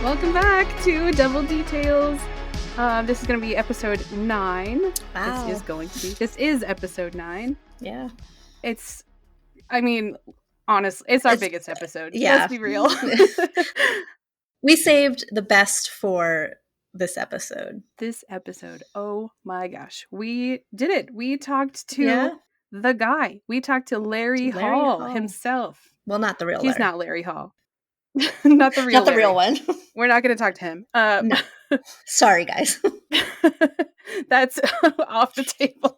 Welcome back to Double Details. This is going to be episode 9. Wow. This is episode 9. Yeah. Honestly, it's our biggest episode. Yeah. Let's be real. We saved the best for this episode. Oh my gosh. We did it. We talked to the guy. We talked to Larry Hall himself. Well, not the real He's Larry. not Larry Hall. Not the real one. We're not going to talk to him. No. Sorry, guys. That's off the table.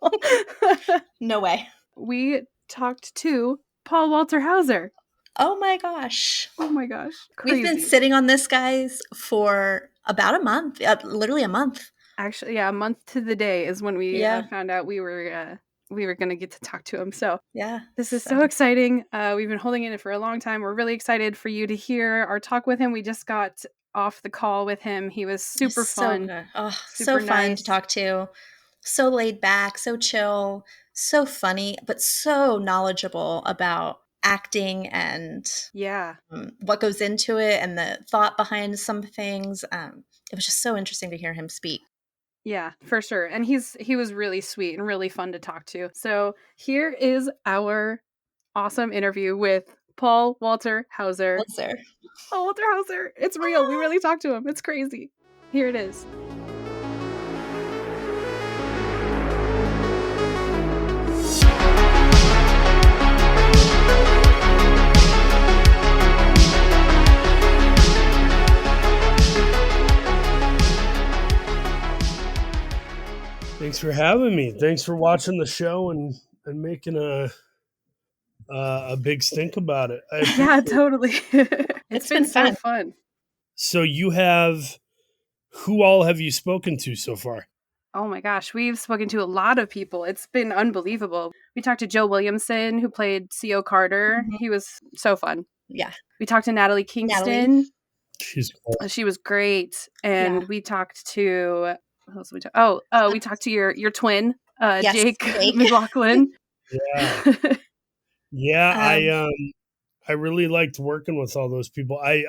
No way. We talked to Paul Walter Hauser. Oh my gosh. Crazy. We've been sitting on this, guys, for about a month. Literally a month. Actually, yeah, a month to the day is when we found out we were going to get to talk to him. So yeah, this is so exciting. We've been holding it for a long time. We're really excited for you to hear our talk with him. We just got off the call with him. He was super fun. So fun to talk to. So laid back, so chill, so funny, but so knowledgeable about acting and what goes into it and the thought behind some things. It was just so interesting to hear him speak. Yeah, for sure. And he was really sweet and really fun to talk to. So here is our awesome interview with Paul Walter Hauser. Oh, Walter Hauser. It's real. We really talked to him. It's crazy. Here it is. Thanks for having me. Thanks for watching the show and making a big stink about it. Yeah, totally. It's been so fun. So who all have you spoken to so far? Oh my gosh, we've spoken to a lot of people. It's been unbelievable. We talked to Joe Williamson, who played C.O. Carter. Mm-hmm. He was so fun. Yeah. We talked to Natalie Kingston. She's cool. She was great. And we talked to... What else did we talk? We talked to your twin, Jake McLaughlin. Yeah. I really liked working with all those people. I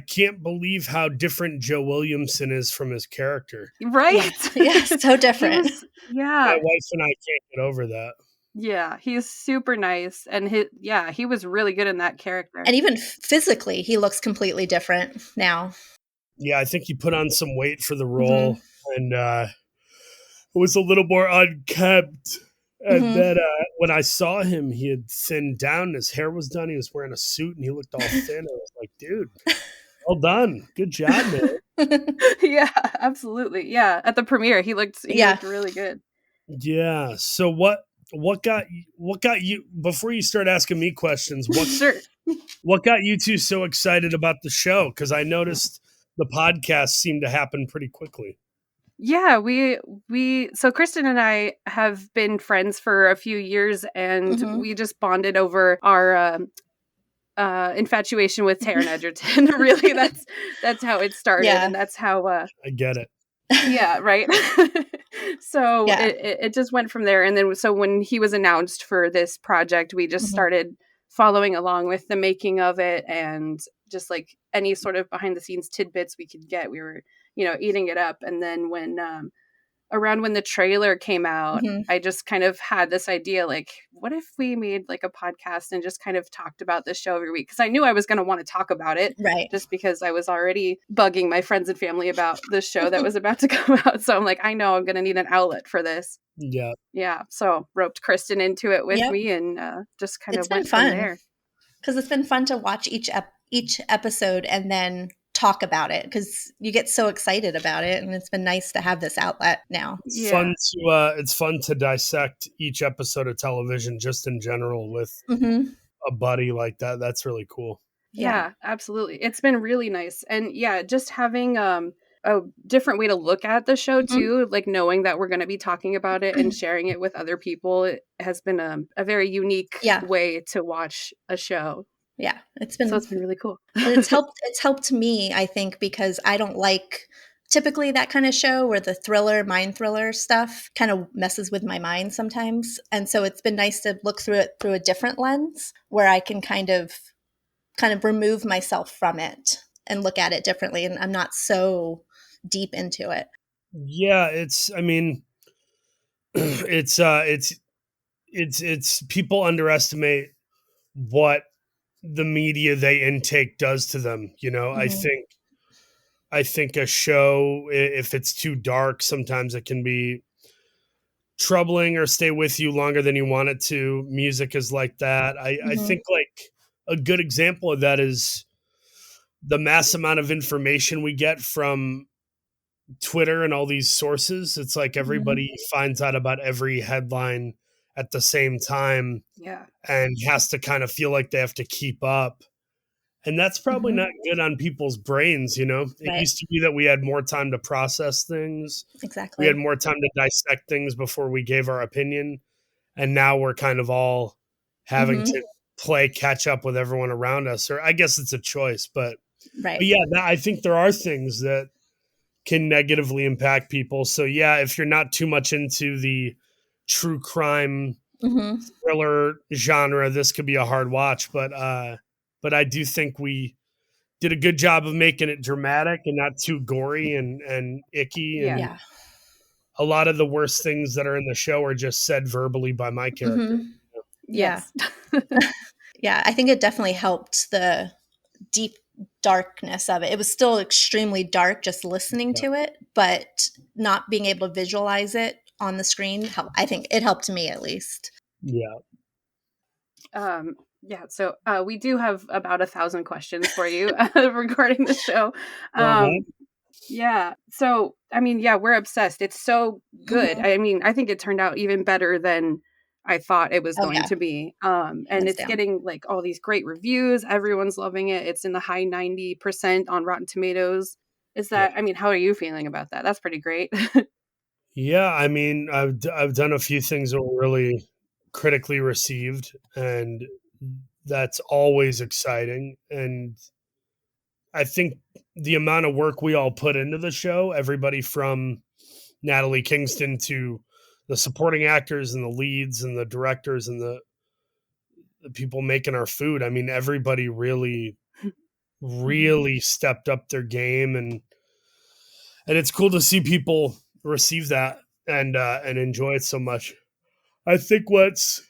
can't believe how different Joe Williamson is from his character. Right? Yeah, so different. My wife and I can't get over that. Yeah, he's super nice, and he was really good in that character. And even physically, he looks completely different now. Yeah, I think he put on some weight for the role, and it was a little more unkempt. And then when I saw him, he had thinned down. His hair was done. He was wearing a suit, and he looked all thin. I was like, dude, well done. Good job, man. Yeah, absolutely. Yeah, at the premiere, he looked really good. Yeah. So what got you, before you start asking me questions, what got you two so excited about the show? Because I noticed the podcast seemed to happen pretty quickly. Yeah, so Kristin and I have been friends for a few years, and we just bonded over our infatuation with Taron Egerton. Really, that's how it started, and that's how I get it. Yeah, right. So it just went from there, and then so when he was announced for this project, we just started following along with the making of it, and just like any sort of behind the scenes tidbits we could get, we were eating it up. And then when around when the trailer came out, I just kind of had this idea, like, what if we made like a podcast and just kind of talked about this show every week? Because I knew I was going to want to talk about it, right? Just because I was already bugging my friends and family about the show that was about to come out. So I'm like, I know I'm going to need an outlet for this. Yeah. So roped Kristin into it with me, and just kind of went from there. Because it's been fun to watch each episode and then talk about it, because you get so excited about it, and it's been nice to have this outlet now. It's fun to dissect each episode of television just in general with a buddy like that. That's really cool. Yeah, absolutely. It's been really nice. And just having a different way to look at the show too, like knowing that we're going to be talking about it and sharing it with other people, it has been a very unique way to watch a show. Yeah, it's been really cool. It's helped me, I think, because I don't like typically that kind of show where the mind thriller stuff kind of messes with my mind sometimes. And so it's been nice to look through it through a different lens where I can kind of kind of remove myself from it and look at it differently. And I'm not so deep into it. Yeah, I mean, it's people underestimate what the media they intake does to them. You know, I think a show, if it's too dark, sometimes it can be troubling or stay with you longer than you want it to. Music is like that. I think like a good example of that is the mass amount of information we get from Twitter and all these sources. It's like everybody finds out about every headline at the same time. Yeah. And has to kind of feel like they have to keep up. And that's probably not good on people's brains, you know? It used to be that we had more time to process things. Exactly. We had more time to dissect things before we gave our opinion. And now we're kind of all having to play catch up with everyone around us. Or I guess it's a choice. But yeah, I think there are things that can negatively impact people. So yeah, if you're not too much into the true crime thriller genre, this could be a hard watch. But I do think we did a good job of making it dramatic and not too gory and icky. And a lot of the worst things that are in the show are just said verbally by my character. Yeah. Yeah, I think it definitely helped the deep darkness of it. It was still extremely dark just listening to it, but not being able to visualize it on the screen, I think it helped me at least. Yeah. Yeah, so we do have about 1,000 questions for you regarding the show. Yeah, so I mean, yeah, we're obsessed. It's so good. I mean, I think it turned out even better than I thought it was going to be. And it's getting like all these great reviews. Everyone's loving it. It's in the high 90% on Rotten Tomatoes. Is that? I mean, how are you feeling about that? That's pretty great. Yeah, I mean, I've done a few things that were really critically received, and that's always exciting. And I think the amount of work we all put into the show, everybody from Natalie Kingston to the supporting actors and the leads and the directors and the people making our food. I mean, everybody really stepped up their game, and it's cool to see people receive that and enjoy it so much. I think what's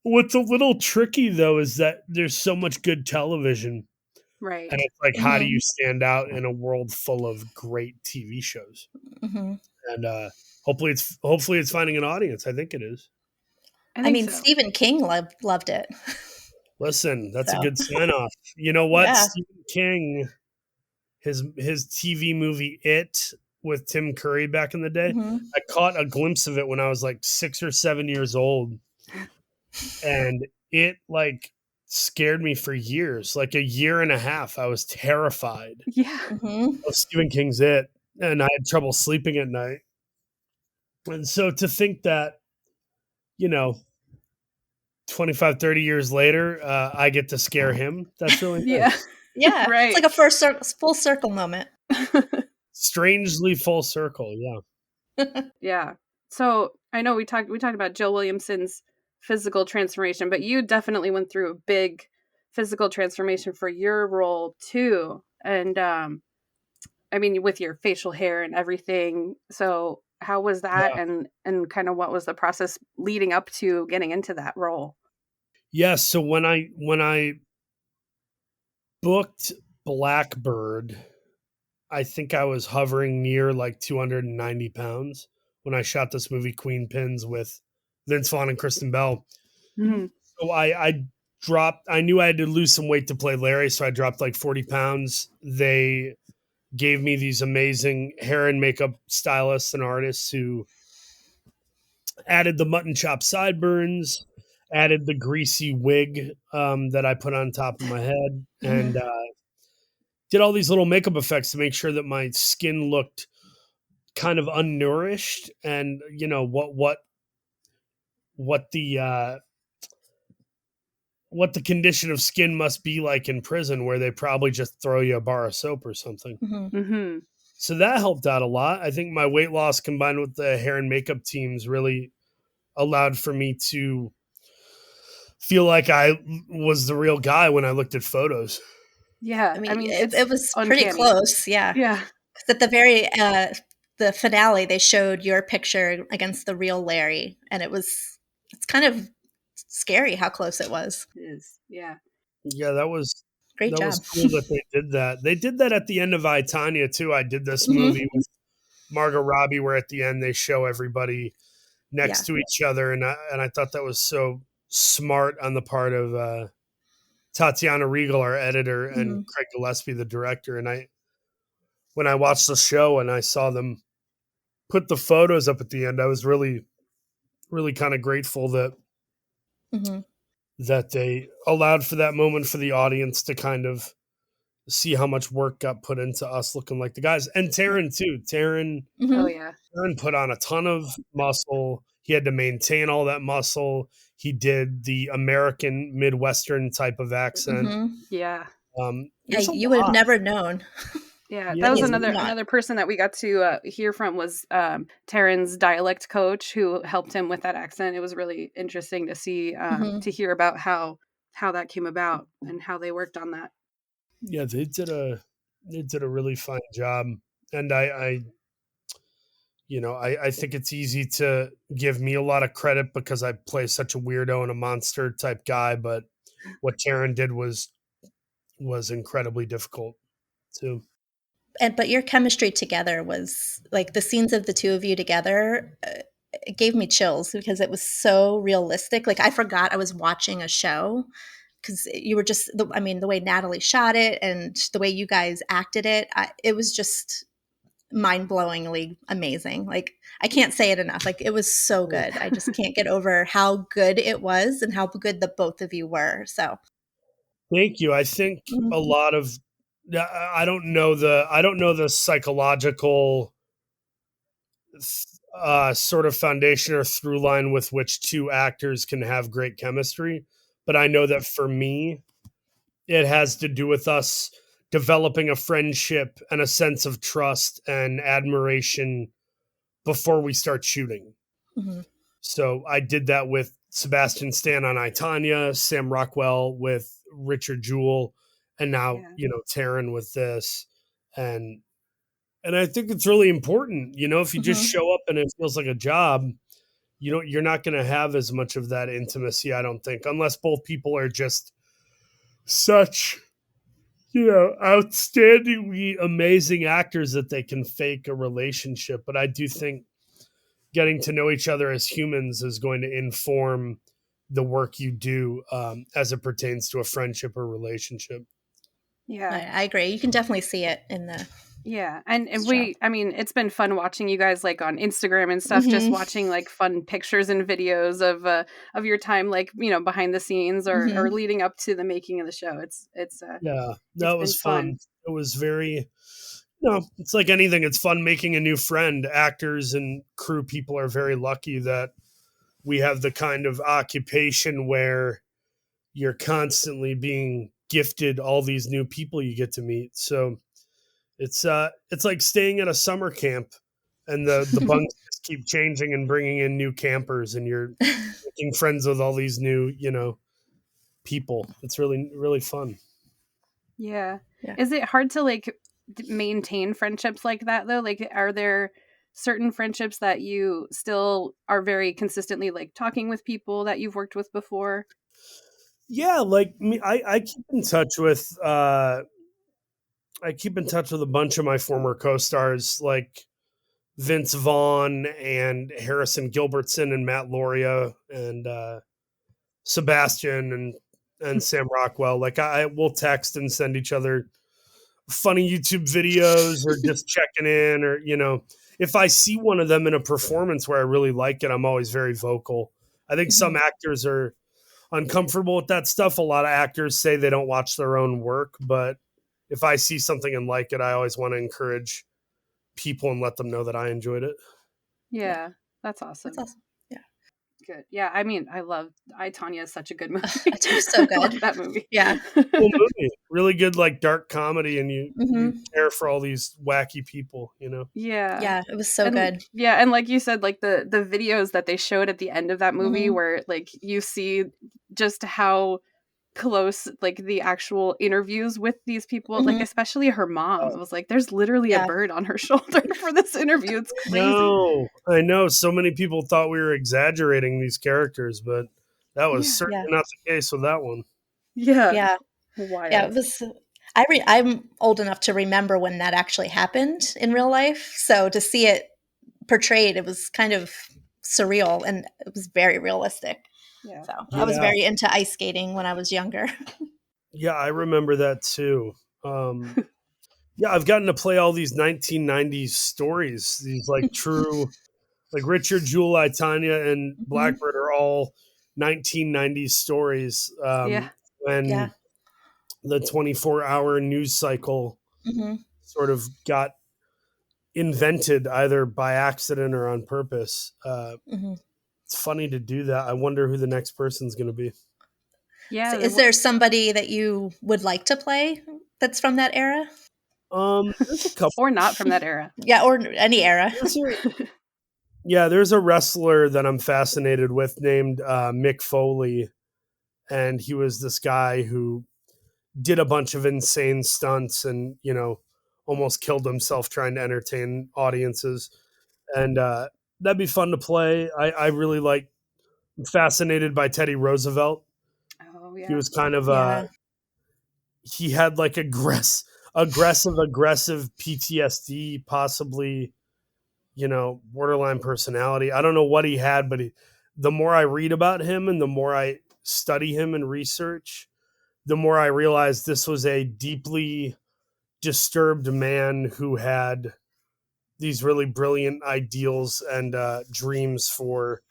a little tricky though is that there's so much good television. Right. And it's like, how do you stand out in a world full of great TV shows? And hopefully it's finding an audience. I think it is. I mean, so. Stephen King loved it. Listen, that's a good sign off. You know what? Yeah. Stephen King, his TV movie It with Tim Curry back in the day, I caught a glimpse of it when I was like 6 or 7 years old. And it like scared me for years, like a year and a half. I was terrified of Stephen King's It, and I had trouble sleeping at night. And so to think that, 25, 30 years later, I get to scare him, that's really nice. Yeah, right. It's like a full circle moment. Strangely full circle, yeah. Yeah. So I know we talked about Jill Williamson's physical transformation, but you definitely went through a big physical transformation for your role too. And I mean, with your facial hair and everything. So how was that? Yeah. And kind of what was the process leading up to getting into that role? Yeah. So when I booked Blackbird, I think I was hovering near like 290 pounds when I shot this movie Queen Pins with Vince Vaughn and Kristen Bell. So I dropped, I knew I had to lose some weight to play Larry. So I dropped like 40 pounds. They gave me these amazing hair and makeup stylists and artists who added the mutton chop sideburns, added the greasy wig that I put on top of my head, and did all these little makeup effects to make sure that my skin looked kind of unnourished, and what the condition of skin must be like in prison, where they probably just throw you a bar of soap or something. So that helped out a lot. I think my weight loss combined with the hair and makeup teams really allowed for me to feel like I was the real guy when I looked at photos. Yeah. I mean it was uncanny. Pretty close. Yeah. Yeah. Because at the very, the finale, they showed your picture against the real Larry. And it's kind of scary how close it was. It is. Yeah. Yeah, that was great job. Was cool that they did that. They did that at the end of I, Tonya too. I did this movie with Margot Robbie where at the end they show everybody next to each other, and I thought that was so smart on the part of Tatiana Regal, our editor, and Craig Gillespie, the director. And when I watched the show and I saw them put the photos up at the end, I was really, really kind of grateful that that they allowed for that moment for the audience to kind of see how much work got put into us looking like the guys. And Taron too. Taron put on a ton of muscle. He had to maintain all that muscle. He did the American Midwestern type of accent. Yeah. You would have never known. Yeah, that was another person that we got to hear from was Taron's dialect coach who helped him with that accent. It was really interesting to see to hear about how that came about and how they worked on that. Yeah, they did a really fine job, and I think it's easy to give me a lot of credit because I play such a weirdo and a monster type guy, but what Taron did was incredibly difficult too. But your chemistry together was like the scenes of the two of you together. It gave me chills because it was so realistic. Like I forgot I was watching a show because you were just, the way Natalie shot it and the way you guys acted it, it was just mind-blowingly amazing. Like I can't say it enough. Like it was so good. I just can't get over how good it was and how good the both of you were. So thank you. I think a lot of, I don't know the psychological sort of foundation or through line with which two actors can have great chemistry. But I know that for me, it has to do with us developing a friendship and a sense of trust and admiration before we start shooting. So I did that with Sebastian Stan on I, Tonya, Sam Rockwell with Richard Jewell, and now, Taron with this. And I think it's really important, if you just show up and it feels like a job, you're not going to have as much of that intimacy, I don't think, unless both people are just such, outstandingly amazing actors that they can fake a relationship. But I do think getting to know each other as humans is going to inform the work you do as it pertains to a friendship or relationship. Yeah, I agree. You can definitely see it in the and it's been fun watching you guys like on Instagram and stuff, just watching like fun pictures and videos of your time, like, behind the scenes or leading up to the making of the show. That was fun. It was very, it's like anything. It's fun making a new friend. Actors and crew people are very lucky that we have the kind of occupation where you're constantly being gifted all these new people you get to meet. So it's like staying at a summer camp and the bunks just keep changing and bringing in new campers and you're making friends with all these new, people. It's really, really fun. Yeah. Is it hard to like maintain friendships like that though? Like, are there certain friendships that you still are very consistently like talking with people that you've worked with before? Yeah, like me, I keep in touch with a bunch of my former co-stars like Vince Vaughn and Harrison Gilbertson and Matt Loria and Sebastian and Sam Rockwell. Like I will text and send each other funny YouTube videos or just checking in, or, if I see one of them in a performance where I really like it, I'm always very vocal. I think some actors are uncomfortable with that stuff. A lot of actors say they don't watch their own work, but if I see something and like it, I always want to encourage people and let them know that I enjoyed it. Yeah, that's awesome. That's awesome. Yeah. Good. Yeah, I love I, Tonya is such a good movie. It's so good. I love that movie. Yeah. Cool movie. Really good, like dark comedy, and you care for all these wacky people, Yeah. Yeah, it was so good. Yeah, and like you said, like the videos that they showed at the end of that movie where like you see just how close like the actual interviews with these people, like especially her mom. I was like, there's literally a bird on her shoulder for this interview. It's crazy. No, I know so many people thought we were exaggerating these characters, but that was certainly not the case with that one. Yeah. Wild. Yeah, it was. I'm old enough to remember when that actually happened in real life. So to see it portrayed, it was kind of surreal, and it was very realistic. Yeah. So I was very into ice skating when I was younger. Yeah, I remember that too. Yeah, I've gotten to play all these 1990s stories. These like true, like Richard, Jewell, Tonya, and Blackbird are all 1990s stories. When the 24-hour news cycle sort of got invented either by accident or on purpose. It's funny to do that. I wonder who the next person's going to be. Yeah. So is there somebody that you would like to play that's from that era? There's a couple. Or not from that era. Yeah, or any era. There's a wrestler that I'm fascinated with named Mick Foley. And he was this guy who did a bunch of insane stunts and, almost killed himself trying to entertain audiences. And that'd be fun to play. I really fascinated by Teddy Roosevelt. Oh, yeah. He was kind of, he had like aggressive PTSD, possibly, borderline personality. I don't know what he had, but the more I read about him and the more I study him and research, the more I realized this was a deeply disturbed man who had these really brilliant ideals and dreams for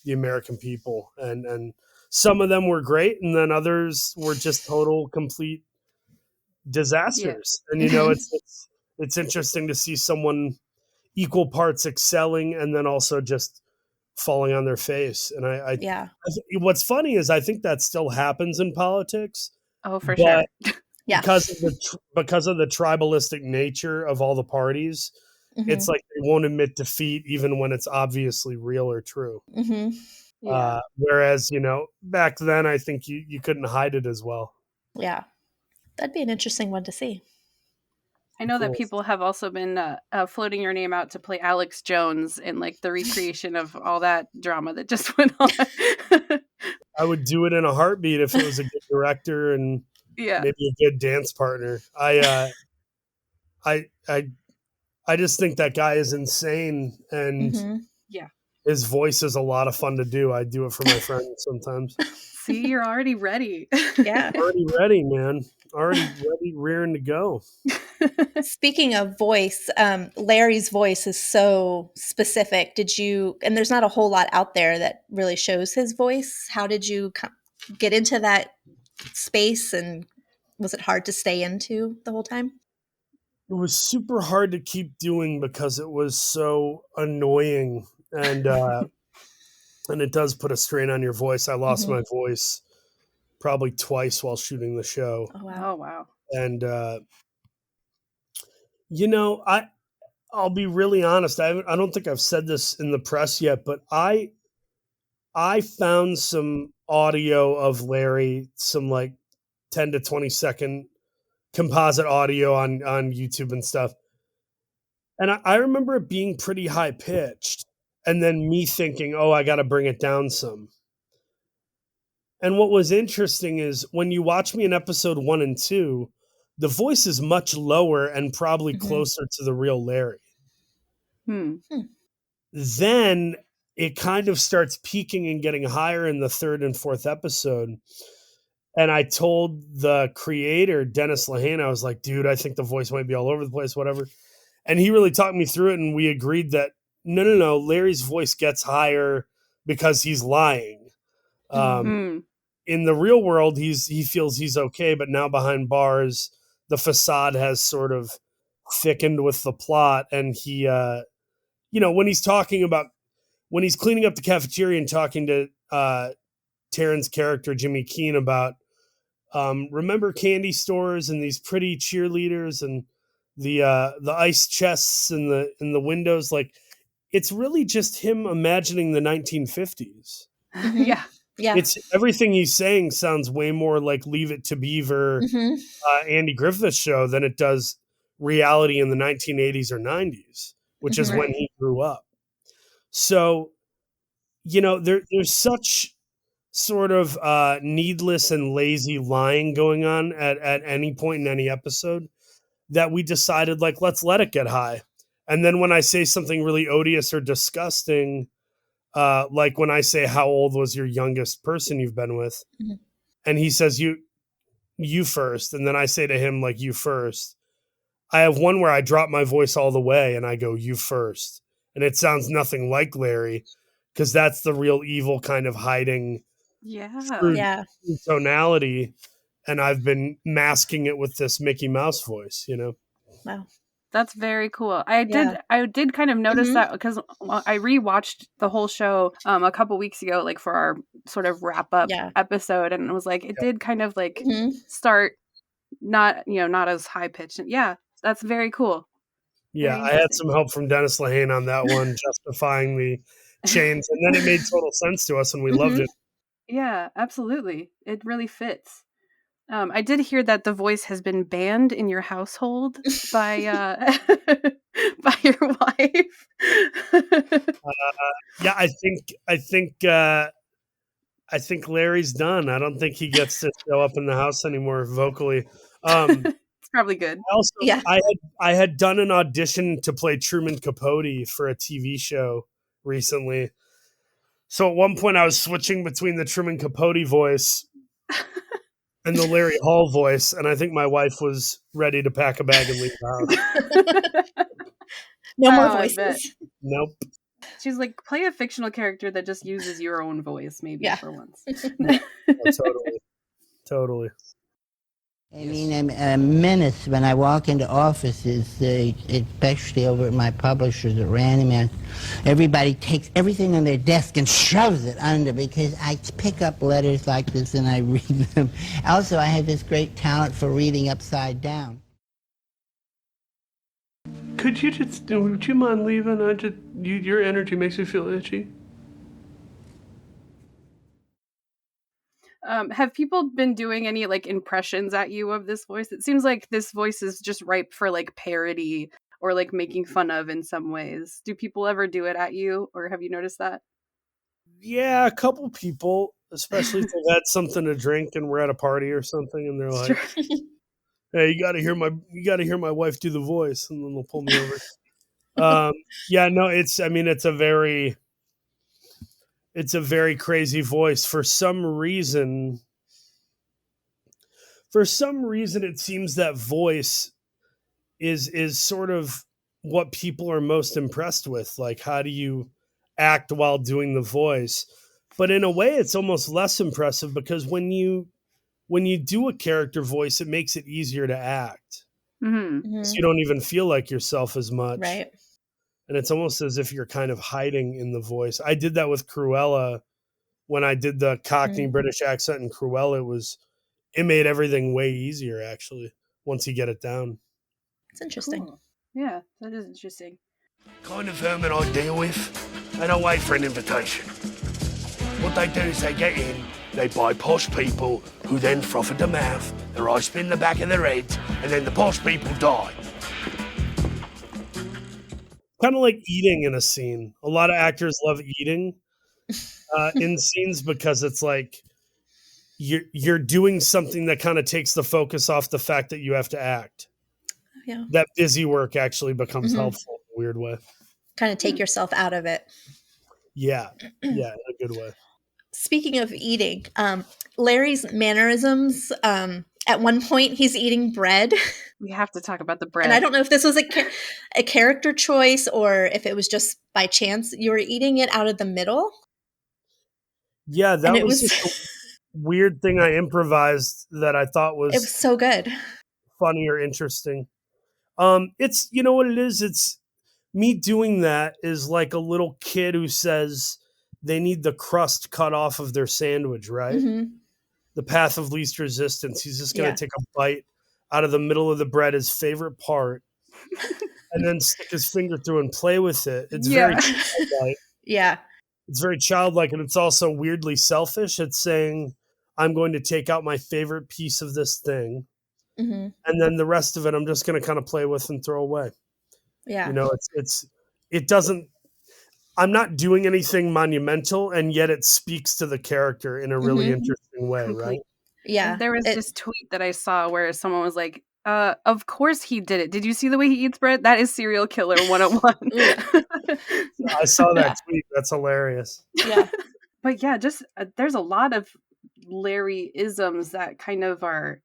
the American people. And some of them were great, and then others were just total, complete disasters. Yeah. And, it's interesting to see someone equal parts excelling and then also just falling on their face. And what's funny is I think that still happens in politics. Oh, for sure. Yeah. Because of the tribalistic nature of all the parties, it's like they won't admit defeat even when it's obviously real or true. Whereas, back then I think you couldn't hide it as well. Yeah. That'd be an interesting one to see. I know that people have also been floating your name out to play Alex Jones in like the recreation of all that drama that just went on. I would do it in a heartbeat if it was a good director and maybe a good dance partner. I just think that guy is insane, and his voice is a lot of fun to do. I do it for my friends sometimes. See, you're already ready. Yeah. Already ready, man. Already ready, rearing to go. Speaking of voice, Larry's voice is so specific. And there's not a whole lot out there that really shows his voice. How did you get into that space, and was it hard to stay into the whole time? It was super hard to keep doing because it was so annoying, and and it does put a strain on your voice. I lost my voice probably twice while shooting the show. Oh, wow. And, I'll be really honest. I don't think I've said this in the press yet, but I found some audio of Larry, some like 10 to 20 second composite audio on YouTube and stuff. And I remember it being pretty high pitched, and then me thinking, oh, I got to bring it down some. And what was interesting is when you watch me in episode 1 and 2, the voice is much lower and probably closer to the real Larry. Then it kind of starts peaking and getting higher in the 3rd and 4th episode. And I told the creator, Dennis Lehane, I was like, dude, I think the voice might be all over the place, whatever. And he really talked me through it, and we agreed that no, Larry's voice gets higher because he's lying. In the real world, he feels he's okay, but now behind bars, the facade has sort of thickened with the plot. And he, when he's cleaning up the cafeteria and talking to Taron's character, Jimmy Keene, about remember candy stores and these pretty cheerleaders and the ice chests in the windows, like it's really just him imagining the 1950s. Yeah. Yeah. It's everything he's saying sounds way more like Leave It to Beaver, Andy Griffith Show than it does reality in the 1980s or 90s, which is when he grew up. So, there's such sort of needless and lazy lying going on at any point in any episode that we decided, like, let's let it get high. And then when I say something really odious or disgusting, like when I say, how old was your youngest person you've been with? And he says, you first. And then I say to him, like, you first. I have one where I drop my voice all the way and I go, you first. And it sounds nothing like Larry, because that's the real evil kind of hiding tonality. And I've been masking it with this Mickey Mouse voice, Wow. That's very cool. I did kind of notice that because I rewatched the whole show a couple weeks ago, like for our sort of wrap up episode, and it was like it did kind of like start not as high pitched. Yeah, that's very cool. Yeah, I had some help from Dennis Lehane on that one, justifying the change, and then it made total sense to us, and we loved it. Yeah, absolutely. It really fits. I did hear that the voice has been banned in your household by by your wife. Yeah, I think Larry's done. I don't think he gets to show up in the house anymore vocally. It's probably good. I had done an audition to play Truman Capote for a TV show recently. So at one point I was switching between the Truman Capote voice and the Larry Hall voice, and I think my wife was ready to pack a bag and leave the house. No more voices. Nope. She's like, play a fictional character that just uses your own voice, maybe for once. Totally. I mean, I'm a menace when I walk into offices, especially over at my publishers at Random. Everybody takes everything on their desk and shoves it under because I pick up letters like this and I read them. Also, I have this great talent for reading upside down. Would you mind leaving? Your energy makes me feel itchy. Have people been doing any like impressions at you of this voice? It seems like this voice is just ripe for like parody or like making fun of in some ways. Do people ever do it at you, or have you noticed that? Yeah, a couple people, especially if they've had something to drink and we're at a party or something, and they're like, "Hey, you got to hear my wife do the voice," and then they'll pull me over. Yeah, no, it's a very crazy voice. For some reason, it seems that voice is sort of what people are most impressed with. Like, how do you act while doing the voice? But in a way, it's almost less impressive because when you do a character voice, it makes it easier to act. So you don't even feel like yourself as much. Right. And it's almost as if you're kind of hiding in the voice. I did that with Cruella. When I did the Cockney British accent in Cruella, it made everything way easier, actually, once you get it down. It's interesting. Cool. Yeah, that is interesting. Kind of vermin I deal with. They don't wait for an invitation. What they do is they get in, they buy posh people who then froth at the mouth, their eyes spin the back of their heads, and then the posh people die. Kind of like eating in a scene. A lot of actors love eating in scenes because it's like you're doing something that kind of takes the focus off the fact that you have to act. Yeah. That busy work actually becomes helpful in a weird way. Kind of take yourself out of it. Yeah, in a good way. Speaking of eating, Larry's mannerisms, at one point he's eating bread. We have to talk about the bread. And I don't know if this was a character choice or if it was just by chance you were eating it out of the middle. Yeah, that was just a weird thing I improvised that I thought was... It was so good. Funny or interesting. It's, you know what it is? It's me doing that is like a little kid who says they need the crust cut off of their sandwich, right? The path of least resistance. He's just going to take a bite out of the middle of the bread, his favorite part, and then stick his finger through and play with it. It's very Yeah. it's very childlike, and it's also weirdly selfish. It's saying, I'm going to take out my favorite piece of this thing, and then the rest of it I'm just going to kind of play with and throw away. Yeah. It doesn't, I'm not doing anything monumental, and yet it speaks to the character in a really interesting way, right? Yeah. There was this tweet that I saw where someone was like, of course he did it. Did you see the way he eats bread? That is serial killer 101. I saw that tweet. That's hilarious. Yeah. But yeah, just there's a lot of Larry-isms that kind of are,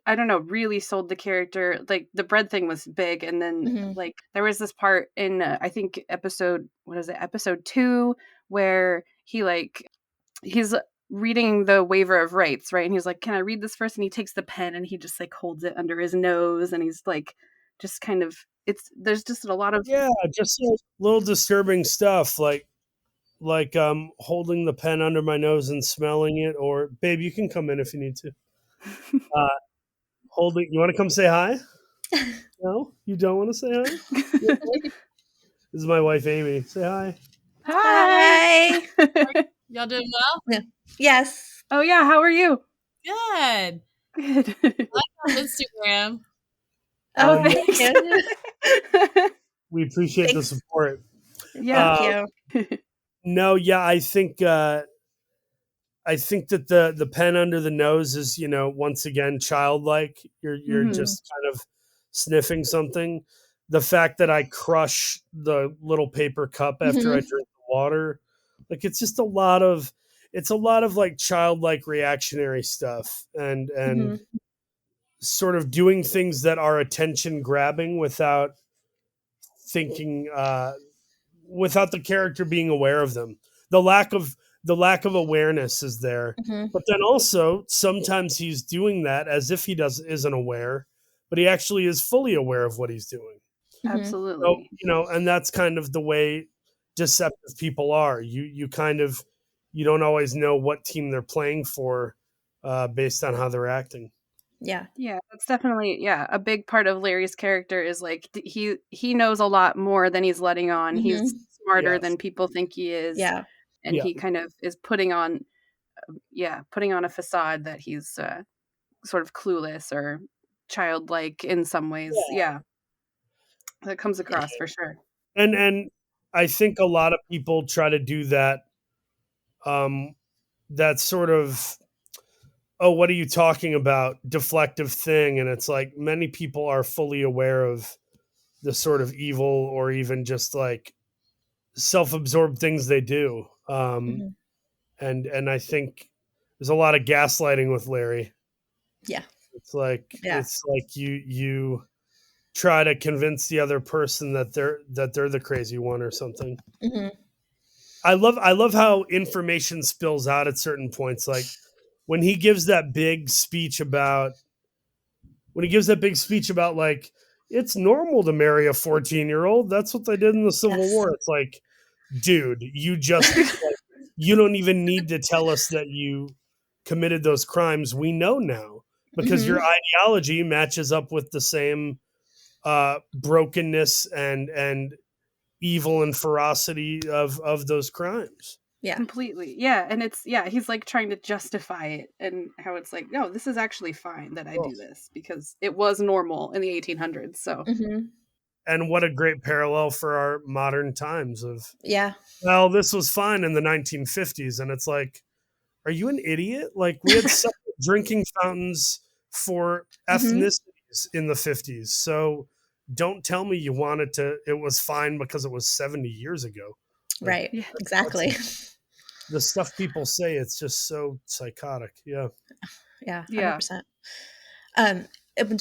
I don't know, really sold the character. Like the bread thing was big. And then like there was this part in, I think episode 2, where he's reading the waiver of rights, right? And he's like, can I read this first? And he takes the pen and he just like holds it under his nose. And he's like, just kind of, there's just a lot of. Yeah, just little disturbing stuff like holding the pen under my nose and smelling it, or babe, you can come in if you need to. Holding, you want to come say hi? No, you don't want to say hi? This is my wife, Amy. Say hi. Hi. Y'all doing well? Yeah. Yes. Oh yeah, how are you? Good. Good. I like on Instagram. Oh, thank you. We appreciate the support. Yeah, thank you. No, yeah, I think that the pen under the nose is, once again childlike. You're just kind of sniffing something. The fact that I crush the little paper cup after I drink the water, like it's just a lot of like childlike reactionary stuff and sort of doing things that are attention grabbing without thinking, without the character being aware of them. The lack of awareness is there, but then also sometimes he's doing that as if he isn't aware, but he actually is fully aware of what he's doing. Absolutely. So, and that's kind of the way deceptive people are. You don't always know what team they're playing for based on how they're acting. Yeah. Yeah, that's definitely a big part of Larry's character is like he knows a lot more than he's letting on. He's smarter than people think he is. Yeah. And he kind of is putting on a facade that he's sort of clueless or childlike in some ways. Yeah. That comes across for sure. And I think a lot of people try to do that that sort of, oh, what are you talking about? Deflective thing. And it's like many people are fully aware of the sort of evil or even just like self-absorbed things they do. And I think there's a lot of gaslighting with Larry. Yeah. It's like you try to convince the other person that they're the crazy one or something. I love how information spills out at certain points. Like when he gives that big speech about like, it's normal to marry a 14-year-old. That's what they did in the Civil War. It's like, dude, you just you don't even need to tell us that you committed those crimes. We know now because your ideology matches up with the same brokenness and evil and ferocity of those crimes. Yeah, completely. Yeah. And it's, he's like trying to justify it and how it's like, no, this is actually fine that I do this because it was normal in the 1800s. So, and what a great parallel for our modern times of, well, this was fine in the 1950s. And it's like, are you an idiot? Like we had separate drinking fountains for ethnicities in the 50s. So don't tell me it was fine because it was 70 years ago. Right. Yeah, exactly. The stuff people say, it's just so psychotic. Yeah. Yeah. 100%.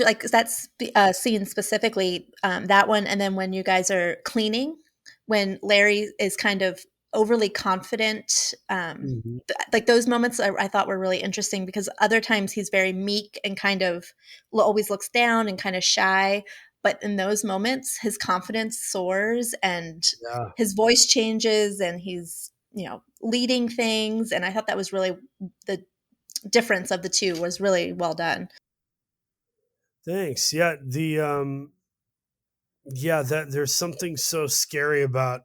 Like that's scene specifically, that one. And then when you guys are cleaning, when Larry is kind of overly confident, like those moments I thought were really interesting because other times he's very meek and kind of always looks down and kind of shy. But in those moments, his confidence soars and his voice changes and he's, leading things. And I thought that was really the difference of the two was really well done. Thanks. Yeah. That there's something so scary about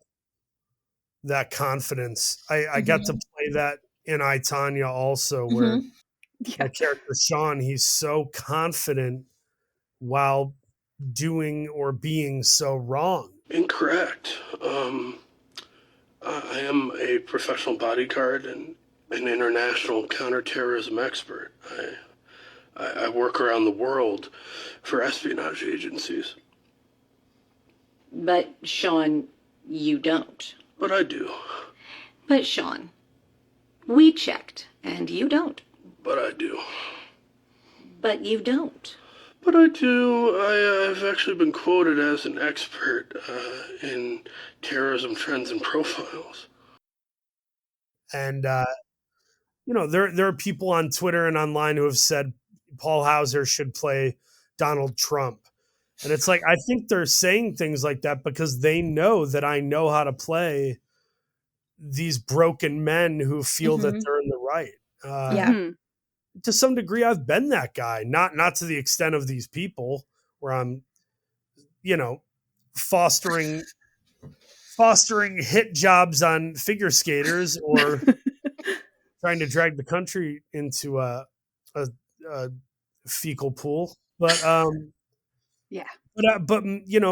that confidence. I got to play that in I, Tonya also, where my character Sean, he's so confident while doing or being so wrong. Incorrect. I am a professional bodyguard and an international counterterrorism expert. I work around the world for espionage agencies. But, Sean, you don't. But I do. But, Sean, we checked, and you don't. But I do. But you don't. But I do. I've actually been quoted as an expert in terrorism trends and profiles. And, there are people on Twitter and online who have said Paul Hauser should play Donald Trump. And it's like, I think they're saying things like that because they know that I know how to play these broken men who feel that they're in the right. To some degree, I've been that guy, not to the extent of these people where I'm, fostering hit jobs on figure skaters or trying to drag the country into a fecal pool. But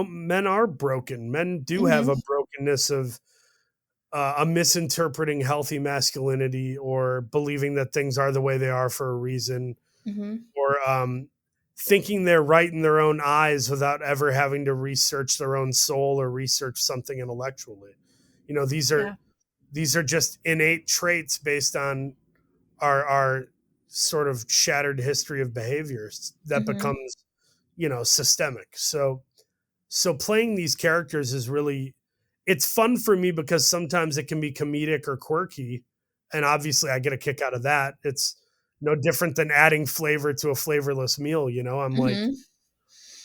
men are broken. Men do have a brokenness of a misinterpreting healthy masculinity or believing that things are the way they are for a reason, or thinking they're right in their own eyes without ever having to research their own soul or research something intellectually. These are just innate traits based on our sort of shattered history of behaviors that becomes, systemic. So playing these characters is really, it's fun for me because sometimes it can be comedic or quirky. And obviously I get a kick out of that. It's no different than adding flavor to a flavorless meal. I'm like,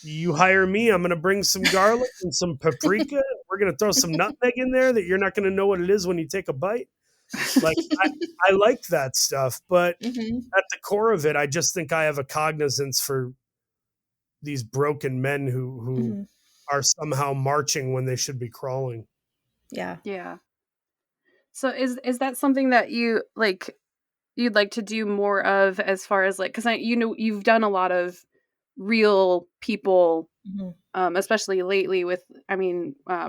you hire me, I'm going to bring some garlic and some paprika. We're going to throw some nutmeg in there that you're not going to know what it is when you take a bite. Like I like that stuff, but at the core of it, I just think I have a cognizance for these broken men who are somehow marching when they should be crawling. Yeah. So is that something that you like, you'd like to do more of, as far as like, because you've done a lot of real people, especially lately with,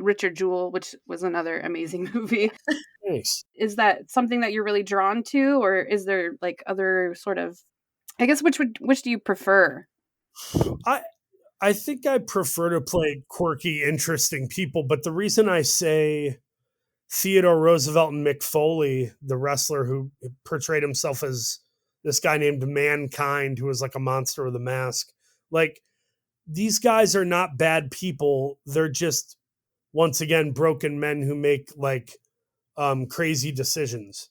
Richard Jewell, which was another amazing movie. Nice. Is that something that you're really drawn to, or is there like other sort of, I guess, which do you prefer? I think I prefer to play quirky, interesting people, but the reason I say Theodore Roosevelt and Mick Foley, the wrestler who portrayed himself as this guy named Mankind, who was like a monster with a mask, like, these guys are not bad people. They're just, once again, broken men who make like crazy decisions.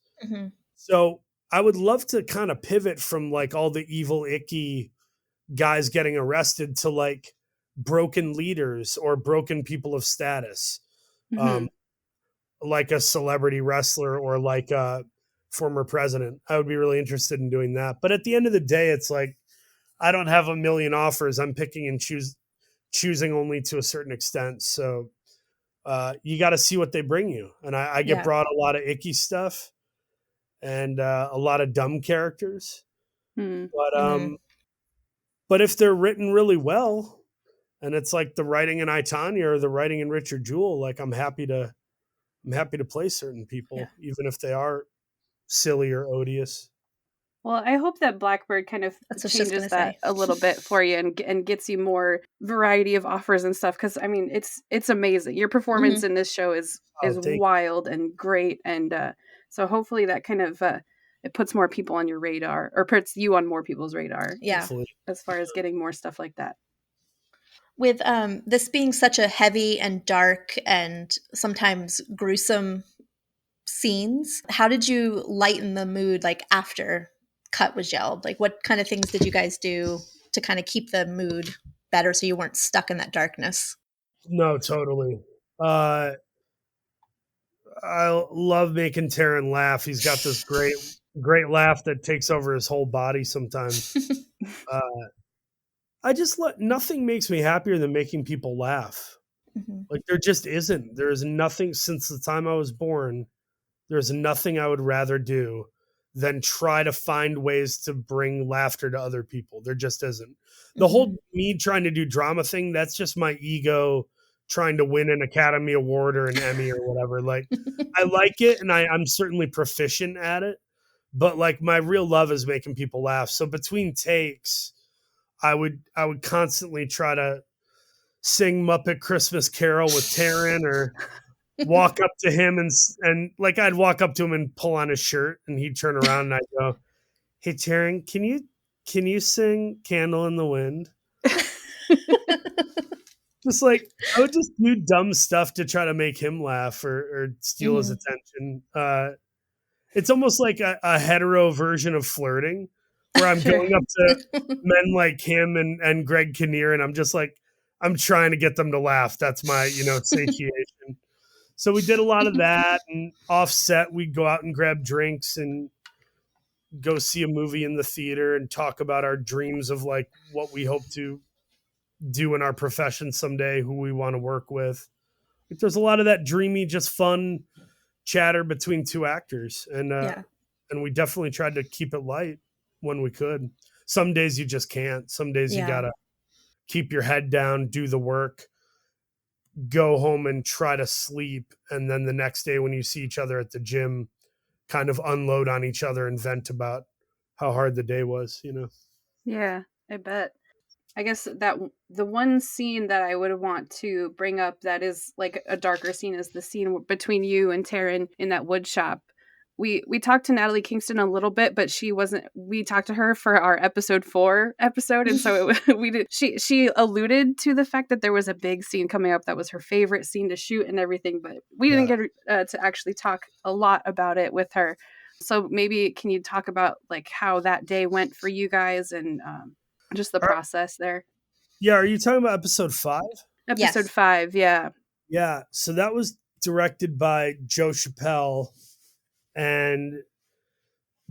So I would love to kind of pivot from like all the evil, icky guys getting arrested to like broken leaders or broken people of status, like a celebrity wrestler or like a former president. I would be really interested in doing that. But at the end of the day, it's like, I don't have a million offers. I'm picking and choosing only to a certain extent. So you got to see what they bring you. And I get brought a lot of icky stuff and a lot of dumb characters. But if they're written really well, and it's like the writing in I, Tonya or the writing in Richard Jewell, like I'm happy to play certain people, even if they are silly or odious. Well, I hope that Blackbird kind of changes that a little bit for you and gets you more variety of offers and stuff. Because it's amazing. Your performance in this show is wild and great, and so hopefully that kind of it puts more people on your radar, or puts you on more people's radar. Yeah, hopefully. As far as getting more stuff like that. With this being such a heavy and dark and sometimes gruesome scenes, how did you lighten the mood like after cut was yelled? Like, what kind of things did you guys do to kind of keep the mood better so you weren't stuck in that darkness? No, totally. I love making Taron laugh. He's got this great laugh that takes over his whole body sometimes. I just nothing makes me happier than making people laugh. Like there just isn't. There is nothing since the time I was born. There's nothing I would rather do than try to find ways to bring laughter to other people. There just isn't. The whole me trying to do drama thing, that's just my ego trying to win an Academy Award or an Emmy or whatever. Like I like it and I'm certainly proficient at it, but like my real love is making people laugh. So between takes, I would constantly try to sing Muppet Christmas Carol with Taron or walk up to him and like I'd walk up to him and pull on his shirt and he'd turn around and I'd go, "Hey Taron, can you sing Candle in the Wind?" Just like I would just do dumb stuff to try to make him laugh or steal his attention. It's almost like a hetero version of flirting where I'm going up to men like him and Greg Kinnear and I'm just like I'm trying to get them to laugh. That's my, satiation. So we did a lot of that, and offset, we'd go out and grab drinks and go see a movie in the theater and talk about our dreams of like what we hope to do in our profession someday, who we want to work with. Like, there's a lot of that dreamy, just fun chatter between two actors, and we definitely tried to keep it light when we could. Some days you just can't. Some days you gotta keep your head down, do the work, go home and try to sleep. And then the next day when you see each other at the gym, kind of unload on each other and vent about how hard the day was, Yeah, I bet. I guess that the one scene that I would want to bring up that is like a darker scene is the scene between you and Taron in that wood shop. We talked to Natalie Kingston a little bit, but we talked to her for our episode 4 episode. And so she alluded to the fact that there was a big scene coming up that was her favorite scene to shoot and everything, but we didn't get to actually talk a lot about it with her. So maybe can you talk about like how that day went for you guys and just the process there? Yeah. Are you talking about episode 5? Episode 5. Yeah. Yeah. So that was directed by Joe Chappelle. And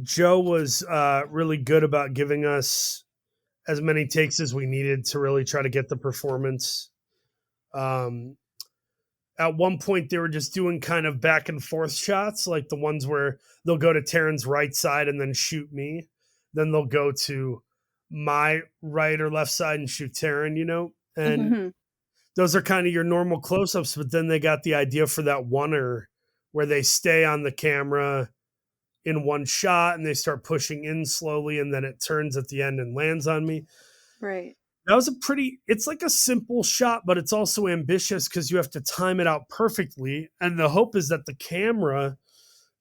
Joe was really good about giving us as many takes as we needed to really try to get the performance. At one point, they were just doing kind of back and forth shots, like the ones where they'll go to Taron's right side and then shoot me. Then they'll go to my right or left side and shoot Taron, And those are kind of your normal close-ups, but then they got the idea for that oneer where they stay on the camera in one shot and they start pushing in slowly and then it turns at the end and lands on me. Right. That was it's like a simple shot, but it's also ambitious because you have to time it out perfectly. And the hope is that the camera,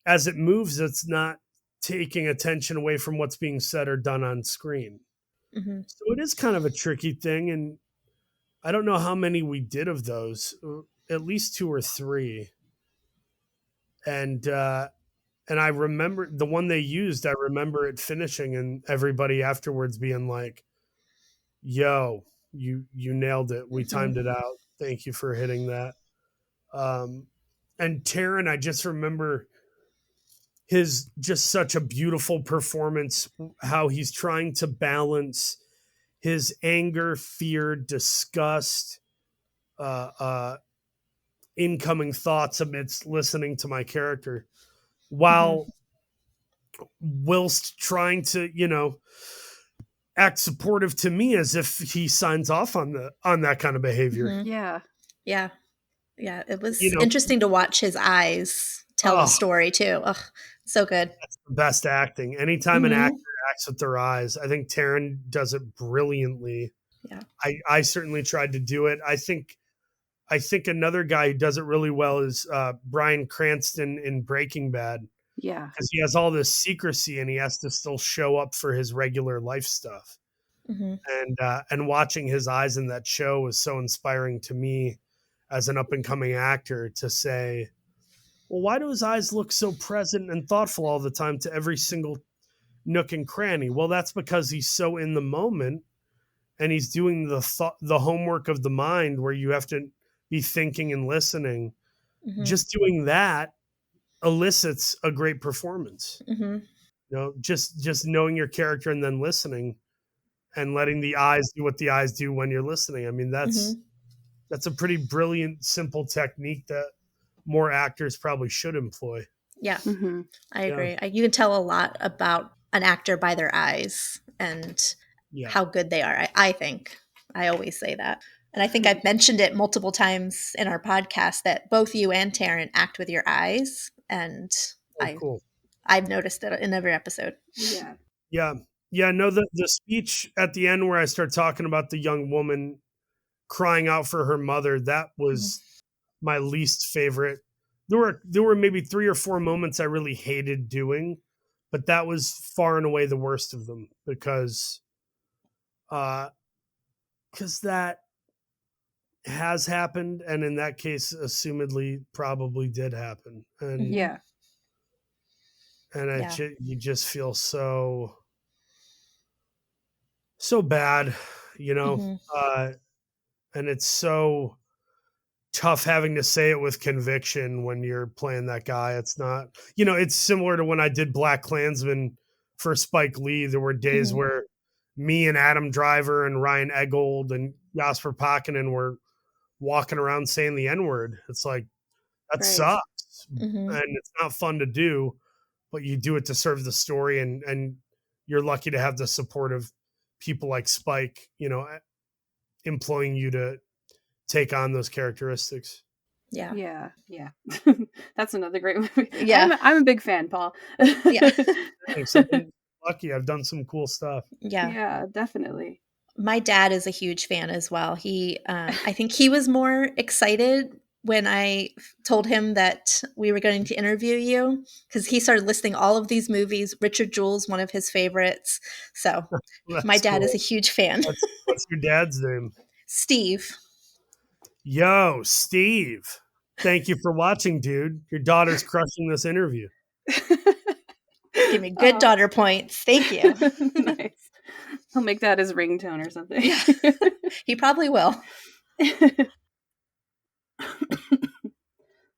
as it moves, it's not taking attention away from what's being said or done on screen. Mm-hmm. So it is kind of a tricky thing. And I don't know how many we did of those, at least 2 or 3. And I remember the one they used, I remember it finishing and everybody afterwards being like, "Yo, you nailed it. We timed it out. Thank you for hitting that." And Taron, I just remember his just such a beautiful performance, how he's trying to balance his anger, fear, disgust, incoming thoughts amidst listening to my character while whilst trying to, act supportive to me as if he signs off on that kind of behavior. Yeah. Yeah. Yeah. It was interesting to watch his eyes tell the story too. Oh, so good. That's the best acting. Anytime an actor acts with their eyes, I think Taron does it brilliantly. Yeah. I certainly tried to do it. I think another guy who does it really well is Bryan Cranston in Breaking Bad. Yeah. Because he has all this secrecy and he has to still show up for his regular life stuff. Mm-hmm. And watching his eyes in that show was so inspiring to me as an up and coming actor to say, well, why do his eyes look so present and thoughtful all the time to every single nook and cranny? Well, that's because he's so in the moment and he's doing the homework of the mind where you have to be thinking and listening. Mm-hmm. Just doing that elicits a great performance. Mm-hmm. Just knowing your character and then listening and letting the eyes do what the eyes do when you're listening. I mean, that's a pretty brilliant, simple technique that more actors probably should employ. Yeah, I agree. You can tell a lot about an actor by their eyes and how good they are. I think. I always say that. And I think I've mentioned it multiple times in our podcast that both you and Taron act with your eyes. And I've noticed it in every episode. Yeah. No, the speech at the end where I start talking about the young woman crying out for her mother, that was my least favorite. There were maybe 3 or 4 moments I really hated doing, but that was far and away the worst of them because that has happened, and in that case, assumedly, probably did happen. And you just feel so bad, and it's so tough having to say it with conviction when you're playing that guy. It's not, it's similar to when I did BlackkKlansman for Spike Lee. There were days where me and Adam Driver and Ryan Eggold and Jasper Pakkanen were walking around saying the N-word. It's like, that sucks. And it's not fun to do, but you do it to serve the story. And you're lucky to have the support of people like Spike, employing you to take on those characteristics. Yeah. That's another great movie. Yeah. I'm a big fan, Paul. Yeah. Thanks. I've been lucky. I've done some cool stuff. Yeah, definitely. My dad is a huge fan as well. He, I think he was more excited when I told him that we were going to interview you because he started listing all of these movies. Richard Jewell's one of his favorites. So my dad is a huge fan. What's your dad's name? Steve. Yo, Steve. Thank you for watching, dude. Your daughter's crushing this interview. Give me good daughter points. Thank you. Nice. He'll make that his ringtone or something. Yeah. He probably will.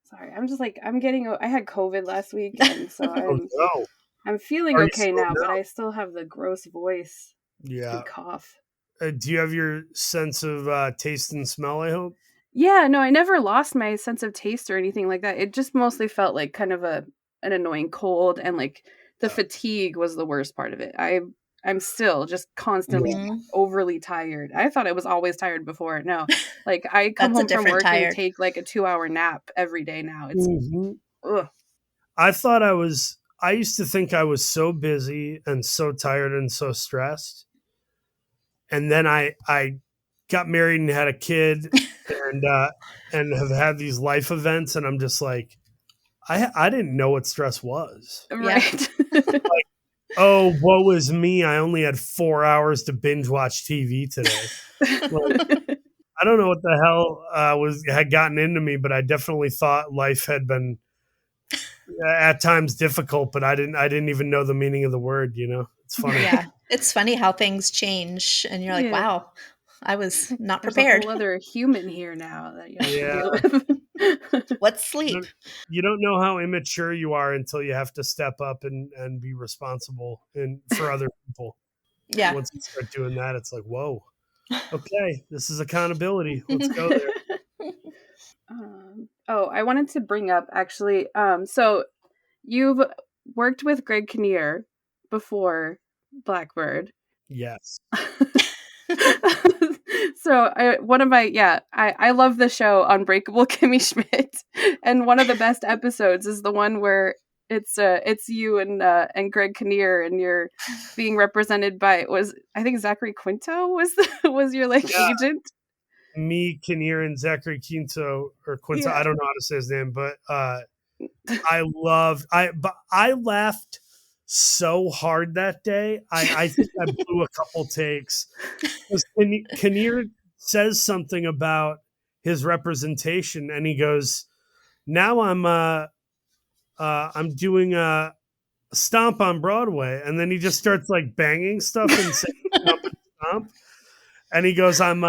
Sorry, I'm just like, I had COVID last week, and so I'm feeling okay now, but I still have the gross voice. Yeah. And cough. Do you have your sense of taste and smell, I hope? Yeah, no, I never lost my sense of taste or anything like that. It just mostly felt like kind of an annoying cold, and like the fatigue was the worst part of it. I'm still just constantly overly tired. I thought I was always tired before. No, like I come home from work and take like a 2-hour nap every day now. It's I used to think I was so busy and so tired and so stressed. And then I got married and had a kid and have had these life events. And I'm just like, I didn't know what stress was. Right. Like, oh, woe is me. I only had 4 hours to binge watch TV today. Like, I don't know what the hell had gotten into me, but I definitely thought life had been at times difficult, but I didn't even know the meaning of the word, It's funny. Yeah. It's funny how things change and you're like, wow, I was not prepared. There's a whole other human here now that you have to deal with. What's sleep? You don't know how immature you are until you have to step up and be responsible for other people. Yeah. Once you start doing that, it's like, whoa, okay, this is accountability. Let's go there. I wanted to bring up actually. So you've worked with Greg Kinnear before Blackbird. Yes. So I love the show Unbreakable Kimmy Schmidt, and one of the best episodes is the one where it's you and Greg Kinnear, and you're being represented by I think Zachary Quinto was your agent. Me, Kinnear, and Zachary Quinto or Quinto. I don't know how to say his name, but I laughed so hard that day. I think I blew a couple takes. Kinnear says something about his representation, and he goes, "Now I'm doing a stomp on Broadway," and then he just starts like banging stuff and saying stomp, and he goes, "I'm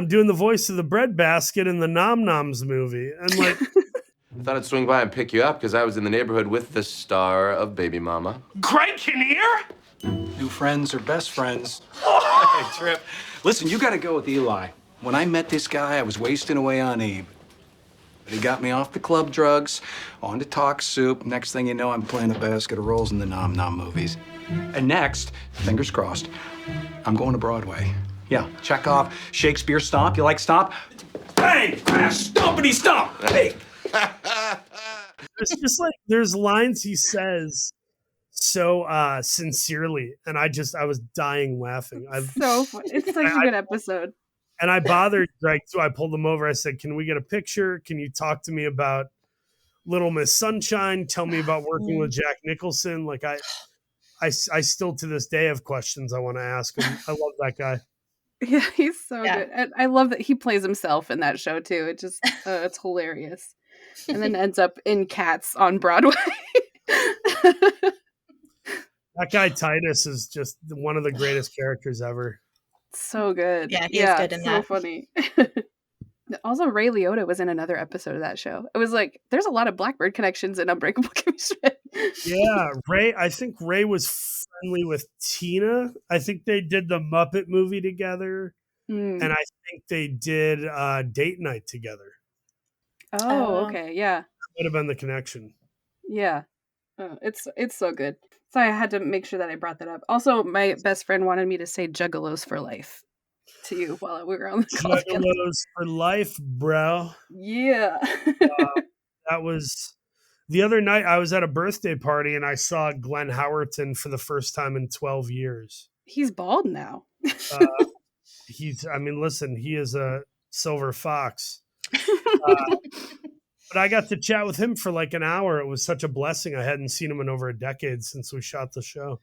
doing the voice of the breadbasket in the Nom Noms movie," and like. I thought I'd swing by and pick you up because I was in the neighborhood with the star of Baby Mama. Greg Kinnear? New friends are best friends. Hey, Trip. Listen, you got to go with Eli. When I met this guy, I was wasting away on Eve. But he got me off the club drugs, on to talk soup. Next thing you know, I'm playing a basket of roles in the Nom Nom movies. And next, fingers crossed, I'm going to Broadway. Yeah, Chekhov, Shakespeare stomp. You like stomp? Bang! Stompity stomp! Hey! It's just like there's lines he says so sincerely, and I was dying laughing. So fun. It's such a good episode. And I bothered Greg too. I pulled him over. I said, "Can we get a picture? Can you talk to me about Little Miss Sunshine? Tell me about working with Jack Nicholson." Like I still to this day have questions I want to ask him. I love that guy. Yeah, he's so good. And I love that he plays himself in that show too. It just it's hilarious. And then ends up in Cats on Broadway. That guy Titus is just one of the greatest characters ever. So good. Yeah, he is good in that. So funny. Also, Ray Liotta was in another episode of that show. It was like, there's a lot of Blackbird connections in Unbreakable Kimmy Schmidt. Yeah, Ray. I think Ray was friendly with Tina. I think they did the Muppet movie together. And I think they did Date Night together. Oh, okay. Yeah. That would have been the connection. Yeah. Oh, it's so good. So I had to make sure that I brought that up. Also, my best friend wanted me to say Juggalos for life to you while we were on the call. Juggalos for life, bro. Yeah. That was the other night. I was at a birthday party and I saw Glenn Howerton for the first time in 12 years. He's bald now. Listen, he is a silver fox. But I got to chat with him for like an hour. It was such a blessing. I hadn't seen him in over a decade since we shot the show.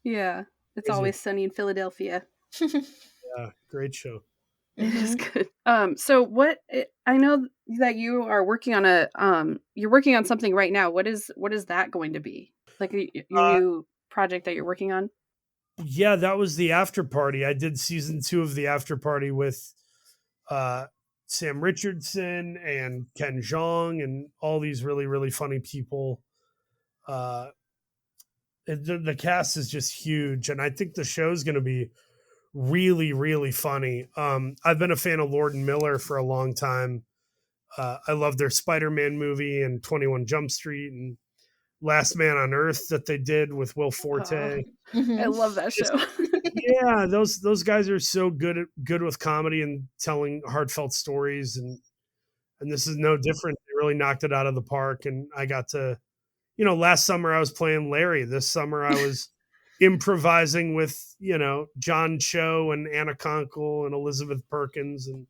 Yeah. It's Always Sunny in Philadelphia. Yeah, great show. It is good. So I know that you are working on you're working on something right now. What is that going to be? Like a new project that you're working on? Yeah, that was the After Party. I did season 2 of the After Party with Sam Richardson and Ken Jeong and all these really, really funny people. The cast is just huge, and I think the show's going to be really, really funny. I've been a fan of Lord and Miller for a long time. I love their Spider-Man movie and 21 Jump Street and Last Man on Earth that they did with Will Forte. I love that show. Yeah, those guys are so good with comedy and telling heartfelt stories, and this is no different. They really knocked it out of the park, and I got to, last summer I was playing Larry. This summer I was improvising with, John Cho and Anna Konkle and Elizabeth Perkins, and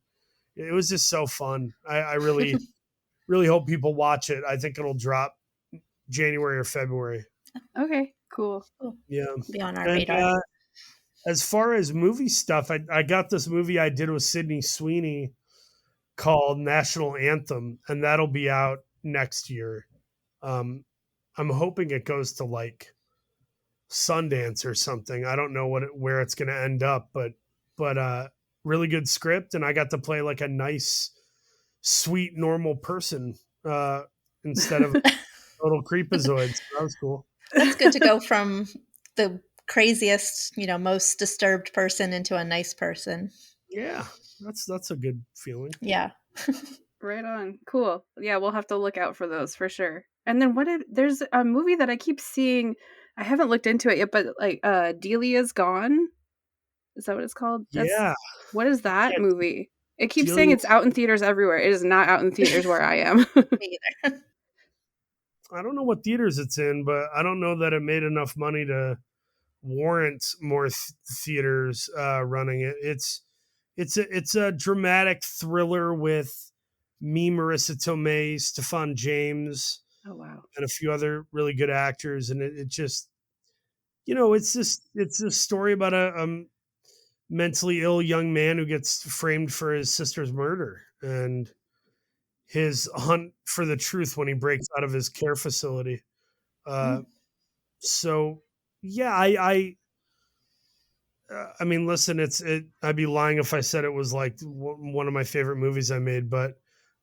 it was just so fun. I really, really hope people watch it. I think it'll drop January or February. Okay, cool. Yeah. Be on our radar. As far as movie stuff, I got this movie I did with Sydney Sweeney called National Anthem, and that'll be out next year. I'm hoping it goes to like Sundance or something. I don't know where it's going to end up, but really good script, and I got to play like a nice, sweet, normal person instead of total creepazoid. So that was cool. That's good to go from the craziest, most disturbed person into a nice person. Yeah, that's a good feeling. Yeah. Right on. Cool. Yeah, we'll have to look out for those for sure. And then there's a movie that I keep seeing. I haven't looked into it yet, but like Delia's Gone. Is that what it's called? Yeah. What is that movie? It keeps saying it's out in theaters everywhere. It is not out in theaters where I am. Me either. I don't know what theaters it's in, but I don't know that it made enough money to warrant more theaters running it. It's a dramatic thriller with me, Marissa Tomei, Stefan James, oh wow, and a few other really good actors, and it just, it's a story about a mentally ill young man who gets framed for his sister's murder and his hunt for the truth when he breaks out of his care facility. So yeah, I mean, listen, I'd be lying if I said it was like one of my favorite movies I made, but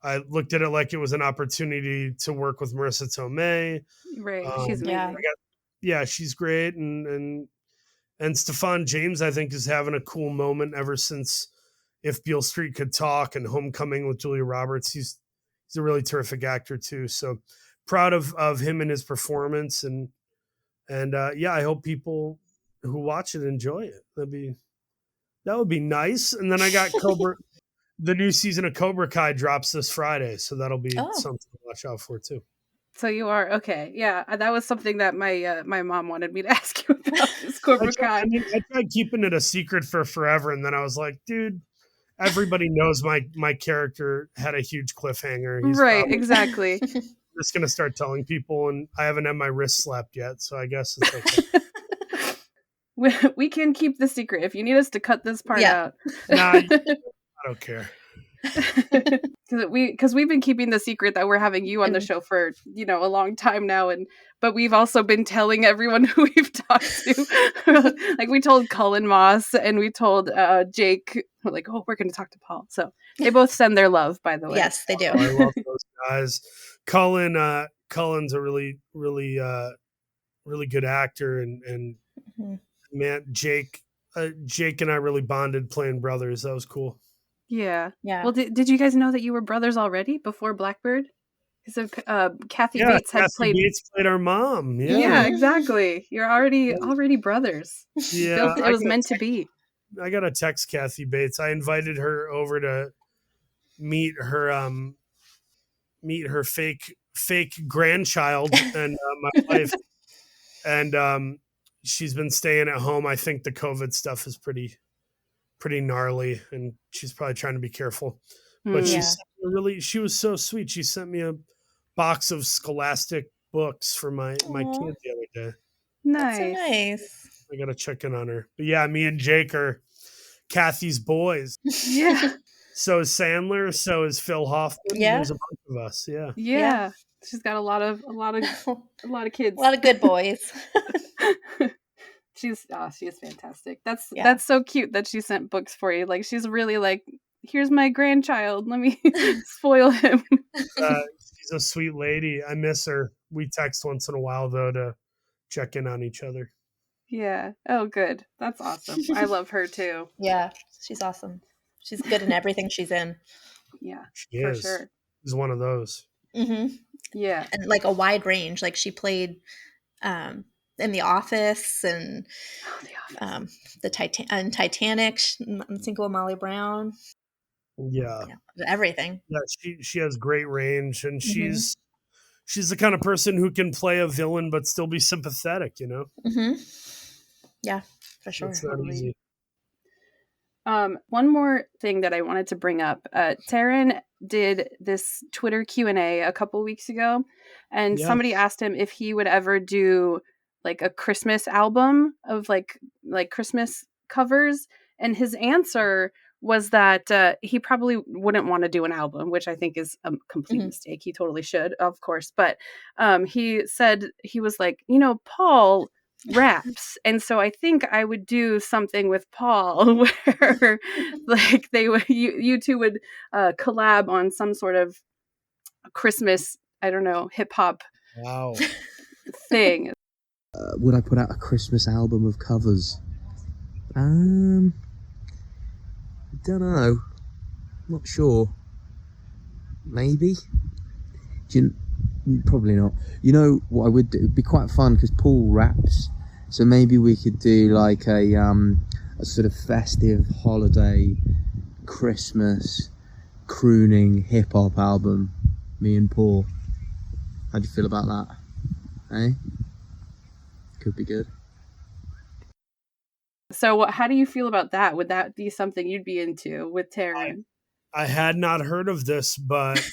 I looked at it like it was an opportunity to work with Marissa Tomei. Right. She's amazing. She's great. And Stefan James, I think, is having a cool moment ever since If Beale Street Could Talk and Homecoming with Julia Roberts. He's a really terrific actor too. So proud of him and his performance. And yeah, I hope people who watch it enjoy it. That would be nice. And then I got the new season of Cobra Kai drops this Friday. So that'll be something to watch out for too. So you are okay. Yeah, that was something that my mom wanted me to ask you about, this Cobra Kai. I tried keeping it a secret for forever. And then I was like, dude, everybody knows my character had a huhuge cliffhanger. He's right, exactly. Just going to start telling people, and I haven't had my wrist slapped yet. So I guess it's okay. We can keep the secret if you need us to cut this part out. Nah, I don't care. Because we've been keeping the secret that we're having you on the show for a long time now, but we've also been telling everyone who we've talked to. Like we told Cullen Moss and we told Jake, we're like, oh, we're going to talk to Paul. So they both send their love, by the way. Yes, they do. I love those guys. Cullen's a really good actor, and man, Jake and I really bonded playing brothers. That was cool. Yeah. Well, did you guys know that you were brothers already before Blackbird? Because Kathy Bates had Kathy Bates played our mom. Yeah, exactly. You're already brothers. Yeah, it was meant to be. I got to text Kathy Bates. I invited her over to meet her fake grandchild and my wife, and she's been staying at home. I think the COVID stuff is pretty gnarly, and she's probably trying to be careful. But she was so sweet. She sent me a box of Scholastic books for my kid the other day. Nice. That's so nice. I gotta check in on her. But yeah, me and Jake are Kathy's boys. Yeah. So is Sandler. So is Phil Hoffman. Yeah. There's a bunch of us. Yeah. Yeah. She's got a lot of kids. A lot of good boys. She is fantastic. That's so cute that she sent books for you. Like she's really like, here's my grandchild. Let me spoil him. She's a sweet lady. I miss her. We text once in a while though to check in on each other. Yeah. Oh, good. That's awesome. I love her too. Yeah, she's awesome. She's good in everything she's in. Yeah, she for is. sure. She's one of those. Mm-hmm. Yeah, and like a wide range. Like she played in The Office and Titanic. Unsinkable Molly Brown. Yeah, everything. Yeah, she has great range, and she's the kind of person who can play a villain but still be sympathetic. Mm-hmm. Yeah, for sure. It's not easy. One more thing that I wanted to bring up. Taron did this Twitter Q&A a couple weeks ago, and somebody asked him if he would ever do like a Christmas album of like Christmas covers, and his answer was that he probably wouldn't want to do an album, which I think is a complete mistake. He totally should, of course. But he said, he was like, Paul raps, and so I think I would do something with Paul where like you two would collab on some sort of Christmas, I don't know, hip hop thing. Would I put out a Christmas album of covers? Don't know. Not sure. Maybe. Probably not. You know what I would do? It'd be quite fun because Paul raps. So maybe we could do like a sort of festive holiday Christmas crooning hip hop album. Me and Paul. How do you feel about that? Eh? Could be good. So how do you feel about that? Would that be something you'd be into with Taron? I had not heard of this, but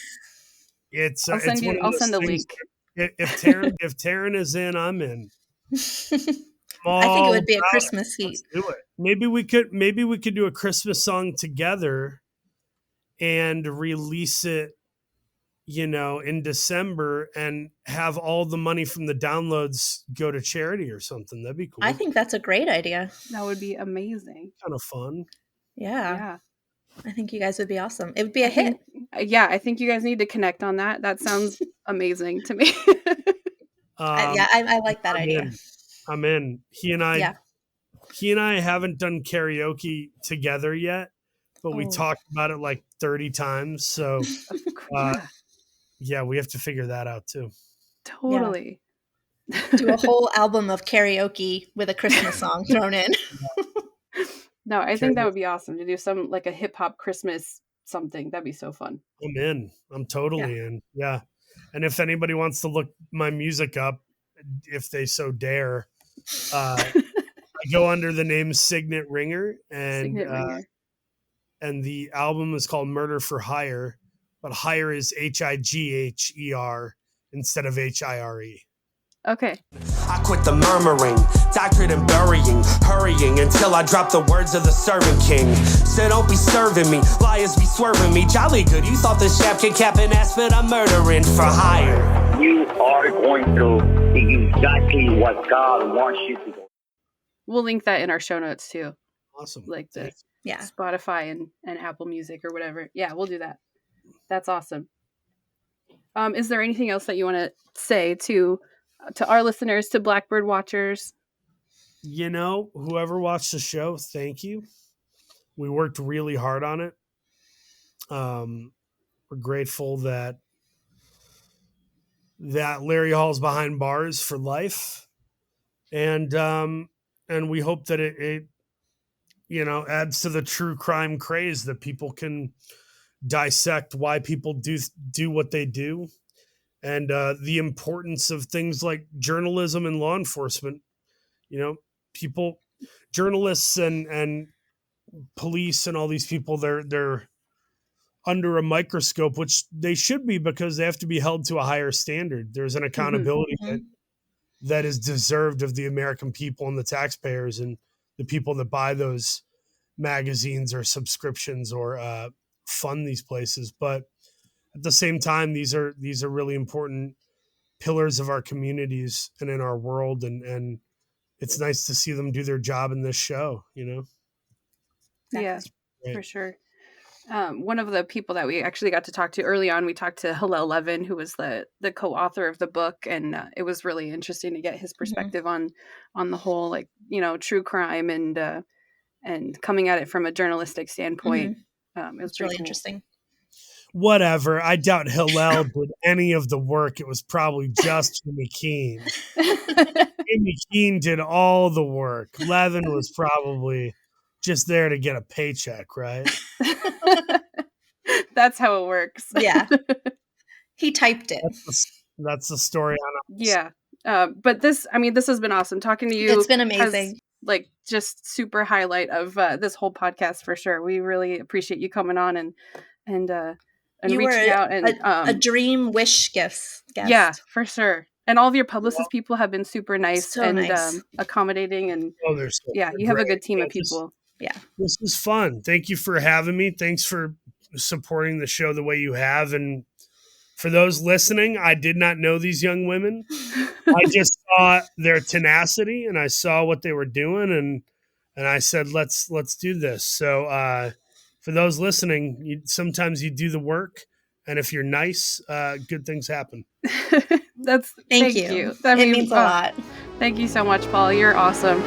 it's I'll send a link. If Taron is in, I'm in. I think it would be a Christmas heat. Let's do it. Maybe we could do a Christmas song together and release it, in December, and have all the money from the downloads go to charity or something. That'd be cool. I think that's a great idea. That would be amazing. Kind of fun. Yeah. I think you guys would be awesome. It would be a hit. I think you guys need to connect on that. That sounds amazing to me. I like that idea. I'm in. He and I haven't done karaoke together yet, but we talked about it like 30 times. So, yeah, we have to figure that out too. Totally. Yeah. Do a whole album of karaoke with a Christmas song thrown in. No, I think that would be awesome to do some like a hip hop Christmas something. That'd be so fun. I'm in. I'm totally in. Yeah. And if anybody wants to look my music up, if they so dare, I go under the name Signet Ringer, and and the album is called Murder for Hire, but Hire is Higher instead of HIRE. Okay. I quit the murmuring, doctorate and burying, hurrying until I drop the words of the servant king. Said don't be serving me, liars be swerving me. Jolly good, you thought the chap could cap an ass, but I'm murdering for hire. You are going to do exactly what God wants you to do. We'll link that in our show notes too. Awesome. Like the Spotify and Apple Music or whatever. Yeah, we'll do that. That's awesome. Is there anything else that you want to say to our listeners, to Blackbird watchers? You know, whoever watched the show, thank you. We worked really hard on it. We're grateful that Larry Hall's behind bars for life. And we hope that it adds to the true crime craze, that people can dissect why people do what they do. And the importance of things like journalism and law enforcement. Journalists and police and all these people, they're under a microscope, which they should be, because they have to be held to a higher standard. There's an accountability that is deserved of the American people and the taxpayers and the people that buy those magazines or subscriptions or fund these places. But at the same time, these are really important pillars of our communities and in our world, and it's nice to see them do their job in this show. Yeah, for sure. One of the people that we actually got to talk to early on, we talked to Hillel Levin, who was the co-author of the book, and it was really interesting to get his perspective on the whole, like, true crime and coming at it from a journalistic standpoint. It was really cool. Interesting. Whatever. I doubt Hillel did any of the work. It was probably just Jimmy Keene. Jimmy Keene did all the work. Levin was probably just there to get a paycheck, right? That's how it works. Yeah. He typed it. That's the story on us. Yeah. But this has been awesome. Talking to you. It's been amazing. Like, just super highlight of this whole podcast for sure. We really appreciate you coming on and you reaching out, and a dream wish guest. Yeah, for sure. And all of your publicist people have been super nice accommodating, and you have a good team of people. Yeah, this is fun. Thank you for having me. Thanks for supporting the show the way you have. And for those listening, I did not know these young women. I just saw their tenacity, and I saw what they were doing, and I said, let's do this. So for those listening, sometimes you do the work, and if you're nice, good things happen. Thank you. That means a lot. Thank you so much, Paul. You're awesome.